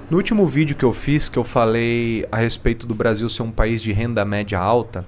No último vídeo que eu fiz, que eu falei a respeito do Brasil ser um país de renda média alta,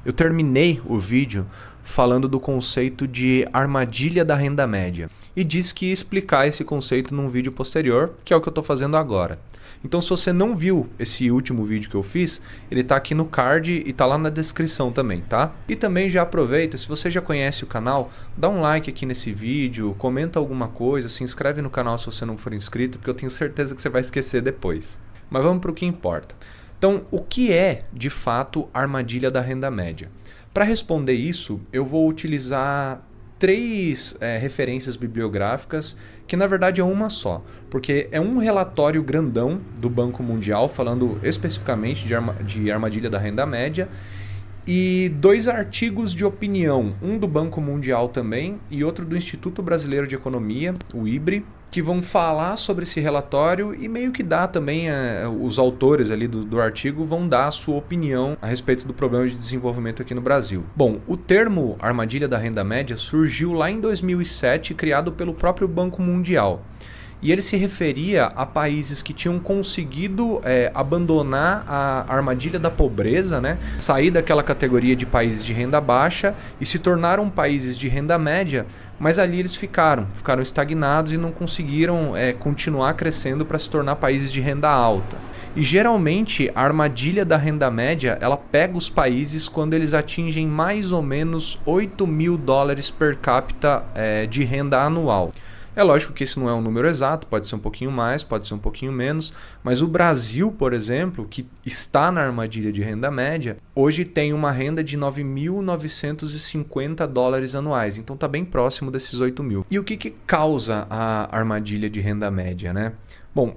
eu terminei o vídeo falando do conceito de armadilha da renda média e disse que ia explicar esse conceito num vídeo posterior, que é o que eu estou fazendo agora. Então, se você não viu esse último vídeo que eu fiz, ele está aqui no card e está lá na descrição também, tá? E também já aproveita, se você já conhece o canal, dá um like aqui nesse vídeo, comenta alguma coisa, se inscreve no canal se você não for inscrito, porque eu tenho certeza que você vai esquecer depois. Mas vamos para o que importa. Então, o que é, de fato, a armadilha da renda média? Para responder isso, eu vou utilizar três referências bibliográficas, que na verdade é uma só, porque é um relatório grandão do Banco Mundial falando especificamente de armadilha da renda média e dois artigos de opinião, um do Banco Mundial também e outro do Instituto Brasileiro de Economia, o IBRE, que vão falar sobre esse relatório e meio que dá também, os autores ali do artigo vão dar a sua opinião a respeito do problema de desenvolvimento aqui no Brasil. Bom, o termo armadilha da renda média surgiu lá em 2007, criado pelo próprio Banco Mundial. E ele se referia a países que tinham conseguido abandonar a armadilha da pobreza, né? Sair daquela categoria de países de renda baixa e se tornaram países de renda média, mas ali eles ficaram estagnados e não conseguiram continuar crescendo para se tornar países de renda alta. E geralmente a armadilha da renda média ela pega os países quando eles atingem mais ou menos $8.000 per capita de renda anual. É lógico que esse não é um número exato, pode ser um pouquinho mais, pode ser um pouquinho menos, mas o Brasil, por exemplo, que está na armadilha de renda média, hoje tem uma renda de $9.950 anuais, então está bem próximo desses 8 mil. E o que causa a armadilha de renda média, né? Bom,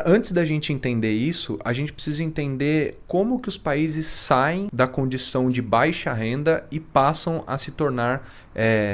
antes da gente entender isso, a gente precisa entender como que os países saem da condição de baixa renda e passam a se tornar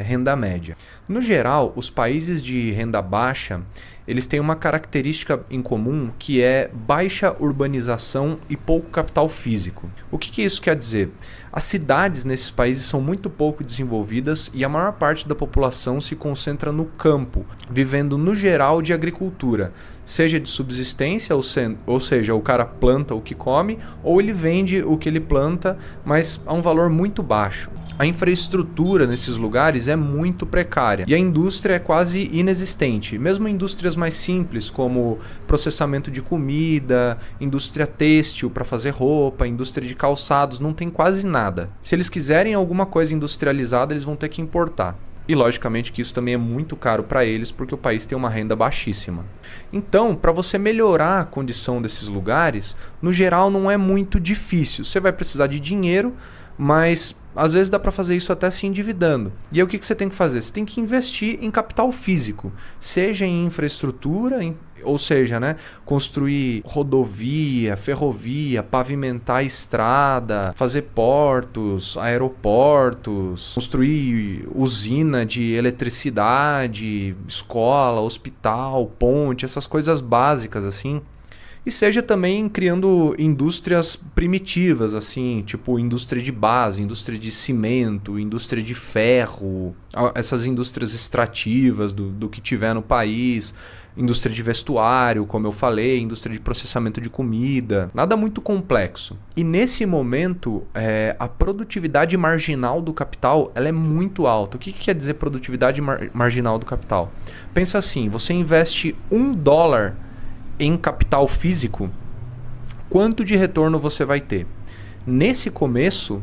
renda média. No geral, os países de renda baixa, eles têm uma característica em comum que é baixa urbanização e pouco capital físico. O que isso quer dizer? As cidades nesses países são muito pouco desenvolvidas e a maior parte da população se concentra no campo, vivendo no geral de agricultura, seja de subsistência, ou seja, o cara planta o que come, ou ele vende o que ele planta, mas a um valor muito baixo. A infraestrutura nesses lugares é muito precária e a indústria é quase inexistente. Mesmo indústrias mais simples como processamento de comida, indústria têxtil para fazer roupa, indústria de calçados, não tem quase nada. Se eles quiserem alguma coisa industrializada, eles vão ter que importar. E logicamente que isso também é muito caro para eles porque o país tem uma renda baixíssima. Então, para você melhorar a condição desses lugares, no geral não é muito difícil. Você vai precisar de dinheiro, mas às vezes dá para fazer isso até se endividando. E aí o que você tem que fazer? Você tem que investir em capital físico, seja em infraestrutura, ou seja, né, construir rodovia, ferrovia, pavimentar estrada, fazer portos, aeroportos, construir usina de eletricidade, escola, hospital, ponte, essas coisas básicas assim. E seja também criando indústrias primitivas, assim, tipo indústria de base, indústria de cimento, indústria de ferro, essas indústrias extrativas do que tiver no país, indústria de vestuário, como eu falei, indústria de processamento de comida, nada muito complexo. E nesse momento, a produtividade marginal do capital ela é muito alta. O que quer dizer produtividade marginal do capital? Pensa assim, você investe $1 em capital físico, quanto de retorno você vai ter? Nesse começo,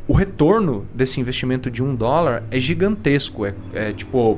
o retorno desse investimento de $1 é gigantesco, é tipo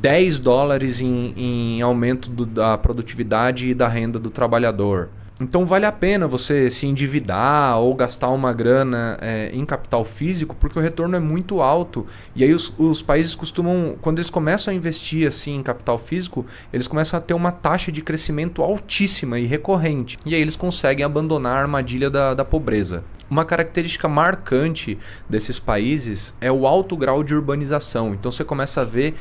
$10 em aumento da produtividade e da renda do trabalhador. Então vale a pena você se endividar ou gastar uma grana em capital físico porque o retorno é muito alto. E aí os países costumam, quando eles começam a investir assim, em capital físico, eles começam a ter uma taxa de crescimento altíssima e recorrente. E aí eles conseguem abandonar a armadilha da pobreza. Uma característica marcante desses países é o alto grau de urbanização. Então você começa a ver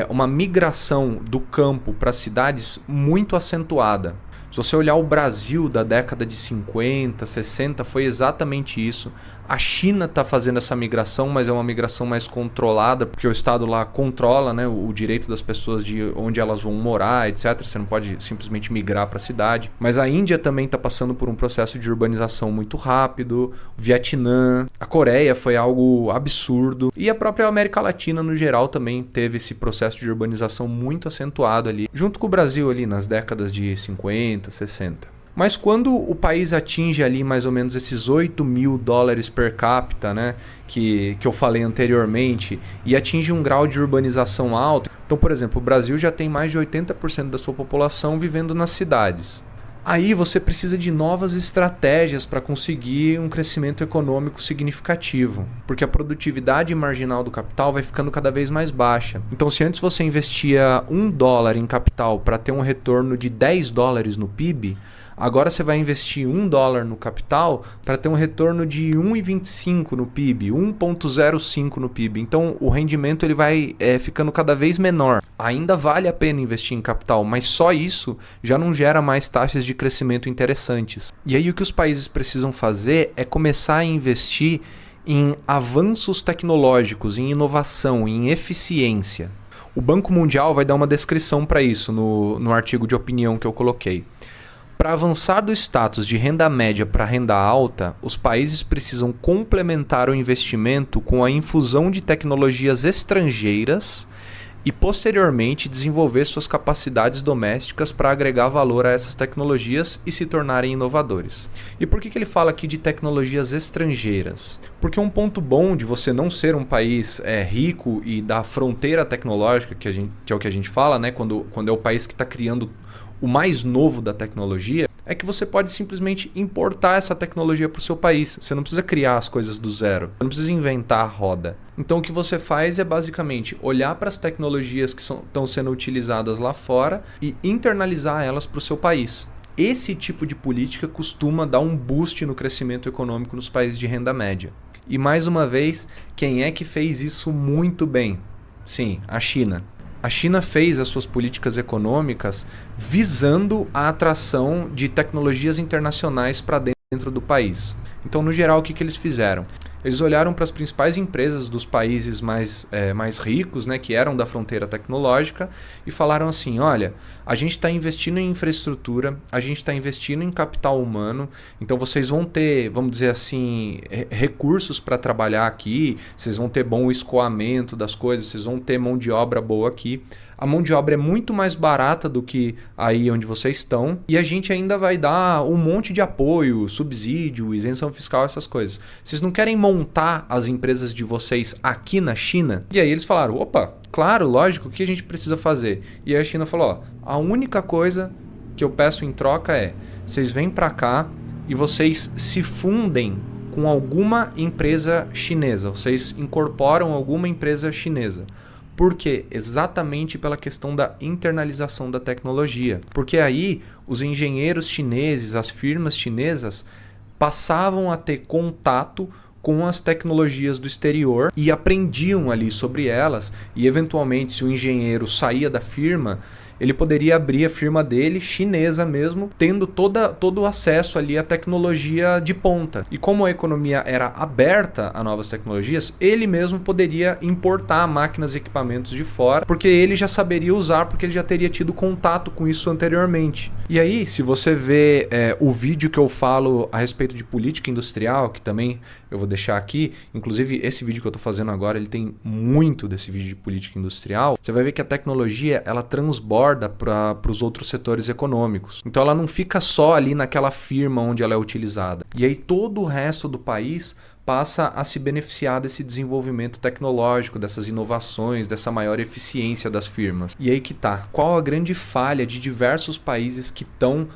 uma migração do campo para as cidades muito acentuada. Se você olhar o Brasil da década de 50, 60, foi exatamente isso. A China está fazendo essa migração, mas é uma migração mais controlada, porque o Estado lá controla, né, o direito das pessoas de onde elas vão morar, etc. Você não pode simplesmente migrar para a cidade. Mas a Índia também está passando por um processo de urbanização muito rápido. O Vietnã, a Coreia foi algo absurdo. E a própria América Latina, no geral, também teve esse processo de urbanização muito acentuado ali, junto com o Brasil ali nas décadas de 50, 60. Mas quando o país atinge ali mais ou menos esses $8.000 per capita, né, que eu falei anteriormente, e atinge um grau de urbanização alto, então, por exemplo, o Brasil já tem mais de 80% da sua população vivendo nas cidades. Aí você precisa de novas estratégias para conseguir um crescimento econômico significativo, porque a produtividade marginal do capital vai ficando cada vez mais baixa. Então, se antes você investia $1 em capital para ter um retorno de $10 no PIB, agora você vai investir $1 no capital para ter um retorno de 1,25 no PIB, 1,05 no PIB. Então o rendimento ele vai ficando cada vez menor. Ainda vale a pena investir em capital, mas só isso já não gera mais taxas de crescimento interessantes. E aí o que os países precisam fazer é começar a investir em avanços tecnológicos, em inovação, em eficiência. O Banco Mundial vai dar uma descrição para isso no artigo de opinião que eu coloquei. Para avançar do status de renda média para renda alta, os países precisam complementar o investimento com a infusão de tecnologias estrangeiras e, posteriormente, desenvolver suas capacidades domésticas para agregar valor a essas tecnologias e se tornarem inovadores. E por que ele fala aqui de tecnologias estrangeiras? Porque um ponto bom de você não ser um país rico e da fronteira tecnológica, que é o que a gente fala, né? Quando é o país que está criando o mais novo da tecnologia, é que você pode simplesmente importar essa tecnologia para o seu país. Você não precisa criar as coisas do zero. Você não precisa inventar a roda. Então o que você faz é basicamente olhar para as tecnologias que estão sendo utilizadas lá fora e internalizar elas para o seu país. Esse tipo de política costuma dar um boost no crescimento econômico nos países de renda média. E mais uma vez, quem é que fez isso muito bem? Sim, a China. A China fez as suas políticas econômicas visando a atração de tecnologias internacionais para dentro do país. Então, no geral, o que eles fizeram? Eles olharam para as principais empresas dos países mais ricos, né, que eram da fronteira tecnológica, e falaram assim, olha, a gente está investindo em infraestrutura, a gente está investindo em capital humano, então vocês vão ter, vamos dizer assim, recursos para trabalhar aqui, vocês vão ter bom escoamento das coisas, vocês vão ter mão de obra boa aqui. A mão de obra é muito mais barata do que aí onde vocês estão. E a gente ainda vai dar um monte de apoio, subsídio, isenção fiscal, essas coisas. Vocês não querem montar as empresas de vocês aqui na China? E aí eles falaram, opa, claro, lógico, o que a gente precisa fazer? E aí a China falou, ó, a única coisa que eu peço em troca é, vocês vêm para cá e vocês se fundem com alguma empresa chinesa. Vocês incorporam alguma empresa chinesa. Por quê? Exatamente pela questão da internalização da tecnologia. Porque aí os engenheiros chineses, as firmas chinesas, passavam a ter contato com as tecnologias do exterior e aprendiam ali sobre elas. E eventualmente, se o engenheiro saía da firma, ele poderia abrir a firma dele, chinesa mesmo, tendo todo o acesso ali à tecnologia de ponta. E como a economia era aberta a novas tecnologias, ele mesmo poderia importar máquinas e equipamentos de fora, porque ele já saberia usar, porque ele já teria tido contato com isso anteriormente. E aí, se você vê o vídeo que eu falo a respeito de política industrial, que também eu vou deixar aqui, inclusive esse vídeo que eu estou fazendo agora, ele tem muito desse vídeo de política industrial, você vai ver que a tecnologia, ela transborda para os outros setores econômicos. Então ela não fica só ali naquela firma onde ela é utilizada. E aí todo o resto do país passa a se beneficiar desse desenvolvimento tecnológico, dessas inovações, dessa maior eficiência das firmas. E aí que tá. Qual a grande falha de diversos países que estão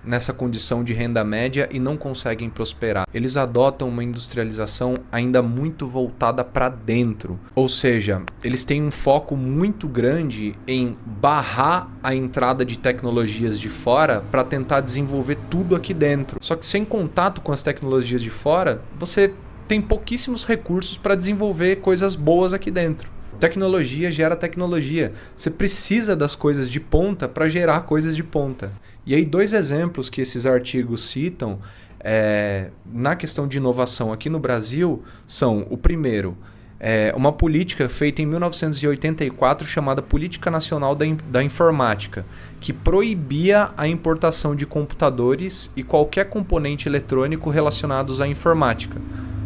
nessa condição de renda média e não conseguem prosperar? Eles adotam uma industrialização ainda muito voltada para dentro. Ou seja, eles têm um foco muito grande em barrar a entrada de tecnologias de fora para tentar desenvolver tudo aqui dentro. Só que sem contato com as tecnologias de fora, você tem pouquíssimos recursos para desenvolver coisas boas aqui dentro. Tecnologia gera tecnologia. Você precisa das coisas de ponta para gerar coisas de ponta. E aí, dois exemplos que esses artigos citam na questão de inovação aqui no Brasil são, o primeiro, uma política feita em 1984 chamada Política Nacional da Informática, que proibia a importação de computadores e qualquer componente eletrônico relacionados à informática.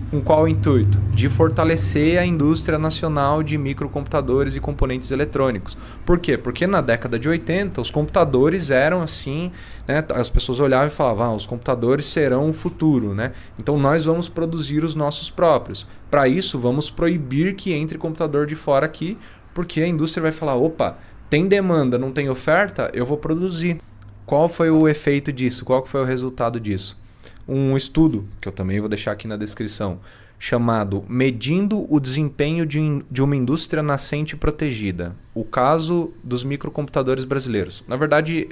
Com qual intuito? De fortalecer a indústria nacional de microcomputadores e componentes eletrônicos. Por quê? Porque na década de 80 os computadores eram assim, né? As pessoas olhavam e falavam, os computadores serão o futuro, né? Então nós vamos produzir os nossos próprios. Para isso, vamos proibir que entre computador de fora aqui, porque a indústria vai falar, opa, tem demanda, não tem oferta, eu vou produzir. Qual foi o efeito disso? Qual foi o resultado disso? Um estudo, que eu também vou deixar aqui na descrição, chamado Medindo o Desempenho de uma Indústria Nascente Protegida. O caso dos microcomputadores brasileiros. Na verdade,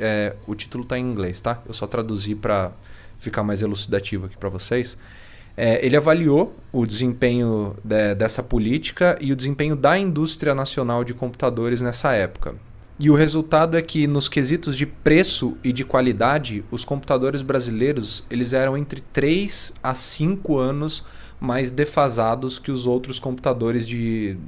o título está em inglês, tá? Eu só traduzi para ficar mais elucidativo aqui para vocês. Ele avaliou o desempenho dessa política e o desempenho da indústria nacional de computadores nessa época. E o resultado é que nos quesitos de preço e de qualidade, os computadores brasileiros eles eram entre 3 a 5 anos mais defasados que os outros computadores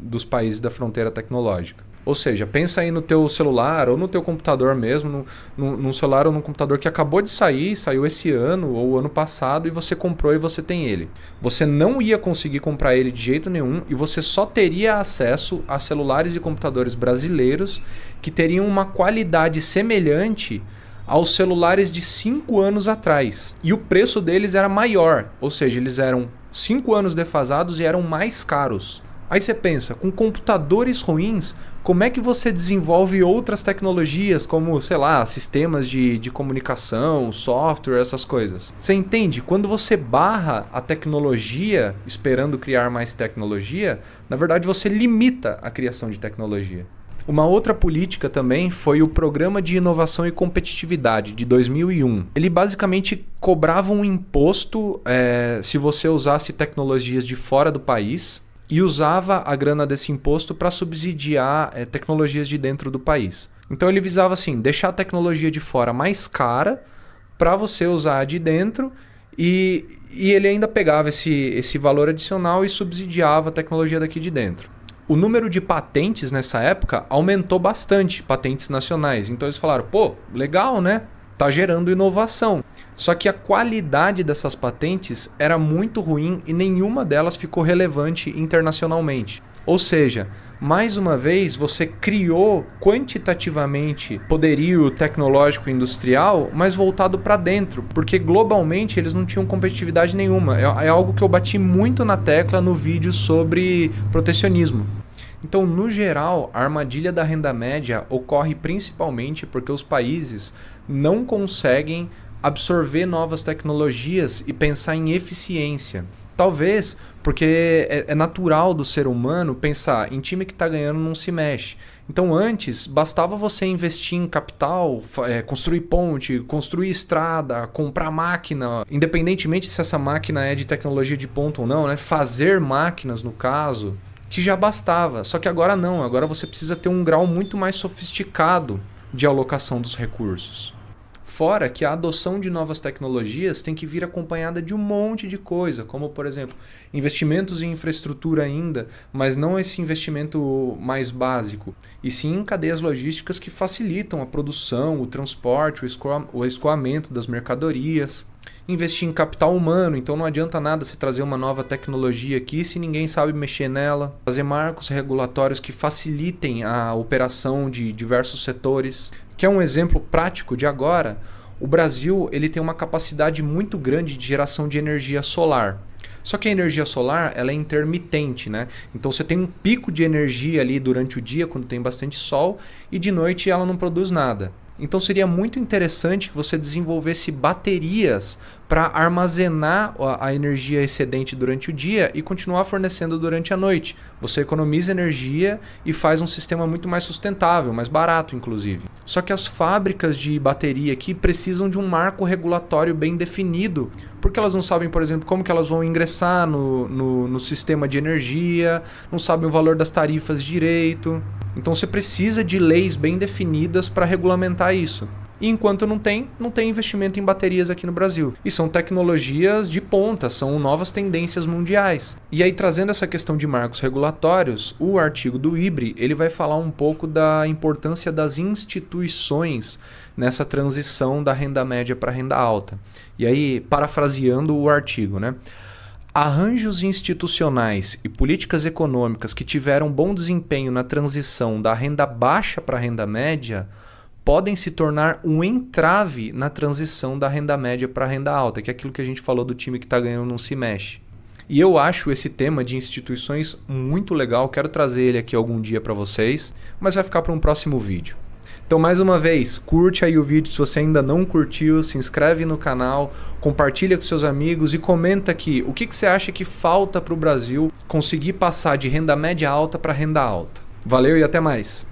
dos países da fronteira tecnológica. Ou seja, pensa aí no teu celular ou no teu computador mesmo, num celular ou num computador que acabou de sair, saiu esse ano ou ano passado e você comprou e você tem ele. Você não ia conseguir comprar ele de jeito nenhum e você só teria acesso a celulares e computadores brasileiros que teriam uma qualidade semelhante aos celulares de 5 anos atrás. E o preço deles era maior, ou seja, eles eram 5 anos defasados e eram mais caros. Aí você pensa, com computadores ruins, como é que você desenvolve outras tecnologias, como, sei lá, sistemas de comunicação, software, essas coisas? Você entende? Quando você barra a tecnologia, esperando criar mais tecnologia, na verdade você limita a criação de tecnologia. Uma outra política também foi o Programa de Inovação e Competitividade, de 2001. Ele basicamente cobrava um imposto se você usasse tecnologias de fora do país, e usava a grana desse imposto para subsidiar tecnologias de dentro do país. Então ele visava assim, deixar a tecnologia de fora mais cara para você usar a de dentro e ele ainda pegava esse valor adicional e subsidiava a tecnologia daqui de dentro. O número de patentes nessa época aumentou bastante, patentes nacionais. Então eles falaram, pô, legal, né? Tá gerando inovação. Só que a qualidade dessas patentes era muito ruim e nenhuma delas ficou relevante internacionalmente. Ou seja, mais uma vez você criou quantitativamente poderio tecnológico e industrial, mas voltado para dentro, porque globalmente eles não tinham competitividade nenhuma. É algo que eu bati muito na tecla no vídeo sobre protecionismo. Então, no geral, a armadilha da renda média ocorre principalmente porque os países não conseguem absorver novas tecnologias e pensar em eficiência. Talvez porque é natural do ser humano pensar em time que está ganhando não se mexe. Então antes bastava você investir em capital, construir ponte, construir estrada, comprar máquina, independentemente se essa máquina é de tecnologia de ponta ou não, né? Fazer máquinas no caso, que já bastava. Só que agora não, agora você precisa ter um grau muito mais sofisticado de alocação dos recursos. Fora que a adoção de novas tecnologias tem que vir acompanhada de um monte de coisa, como, por exemplo, investimentos em infraestrutura ainda, mas não esse investimento mais básico, e sim em cadeias logísticas que facilitam a produção, o transporte, o escoamento das mercadorias. Investir em capital humano, então não adianta nada você trazer uma nova tecnologia aqui se ninguém sabe mexer nela. Fazer marcos regulatórios que facilitem a operação de diversos setores. Que é um exemplo prático de agora, o Brasil ele tem uma capacidade muito grande de geração de energia solar. Só que a energia solar ela é intermitente, né? Então você tem um pico de energia ali durante o dia, quando tem bastante sol, e de noite ela não produz nada. Então seria muito interessante que você desenvolvesse baterias para armazenar a energia excedente durante o dia e continuar fornecendo durante a noite. Você economiza energia e faz um sistema muito mais sustentável, mais barato inclusive. Só que as fábricas de bateria aqui precisam de um marco regulatório bem definido, porque elas não sabem, por exemplo, como que elas vão ingressar no sistema de energia, não sabem o valor das tarifas direito. Então você precisa de leis bem definidas para regulamentar isso. E enquanto não tem investimento em baterias aqui no Brasil. E são tecnologias de ponta, são novas tendências mundiais. E aí, trazendo essa questão de marcos regulatórios, o artigo do IBRE ele vai falar um pouco da importância das instituições nessa transição da renda média para a renda alta. E aí, parafraseando o artigo, né? Arranjos institucionais e políticas econômicas que tiveram bom desempenho na transição da renda baixa para a renda média podem se tornar um entrave na transição da renda média para a renda alta, que é aquilo que a gente falou do time que está ganhando não se mexe. E eu acho esse tema de instituições muito legal, quero trazer ele aqui algum dia para vocês, mas vai ficar para um próximo vídeo. Então, mais uma vez, curte aí o vídeo se você ainda não curtiu, se inscreve no canal, compartilha com seus amigos e comenta aqui o que você acha que falta para o Brasil conseguir passar de renda média alta para renda alta. Valeu e até mais!